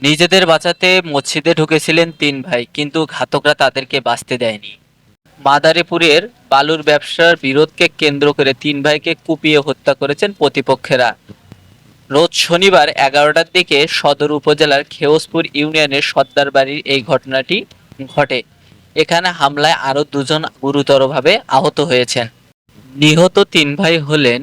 নিজেদের বাঁচাতে মসজিদে ঢুকেছিলেন তিন ভাই, কিন্তু ঘাতকরা তাদেরকে বাঁচতে দেয়নি। মাদারীপুরের বালুর ব্যবসার বিরোধকে কেন্দ্র করে তিন ভাইকে কুপিয়ে হত্যা করেছেন প্রতিপক্ষেরা। রোজ শনিবার 11টার দিকে সদর উপজেলার খেওসপুর ইউনিয়নের সর্দার বাড়ির এই ঘটনাটি ঘটে। এখানে হামলায় আরও দুজন গুরুতরভাবে আহত হয়েছেন। নিহত তিন ভাই হলেন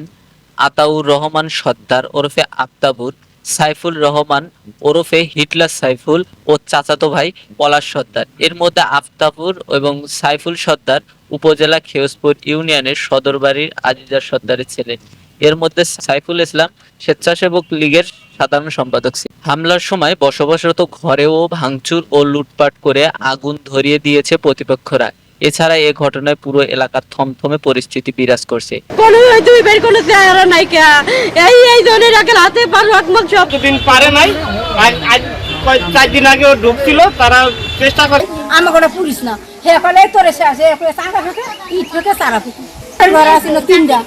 আতাউর রহমান সর্দার ওরফে আফতাবুর, সাইফুল রহমান ওরফে হিটলার সাইফুল ও চাচাতো ভাই পলাশ সর্দার। এর মধ্যে আফতাবুর এবং সাইফুল সর্দার উপজেলা খেওসপুর ইউনিয়নের সদরবাড়ির আজিজা সর্দারের ছেলে। এর মধ্যে সাইফুল ইসলাম স্বেচ্ছাসেবক লীগের সাধারণ সম্পাদক ছিলেন। হামলার সময় বসবাসরত ঘরেও ভাঙচুর ও লুটপাট করে আগুন ধরিয়ে দিয়েছে প্রতিপক্ষরা। এছাড়া এ ঘটনায় পুরো এলাকার থমথমে পরিস্থিতি বিরাজ করছে। দিন পারে নাই, আজ 4 দিন আগে ঢুকছিল, তারা চেষ্টা করে। আমার কোনো পুলিশ না, হে কলে তোরে শেষে চাঁদা ফেকে ইট ফেকে তারা ফেকে ঘরে আসছিল 3টা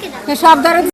সব ধরে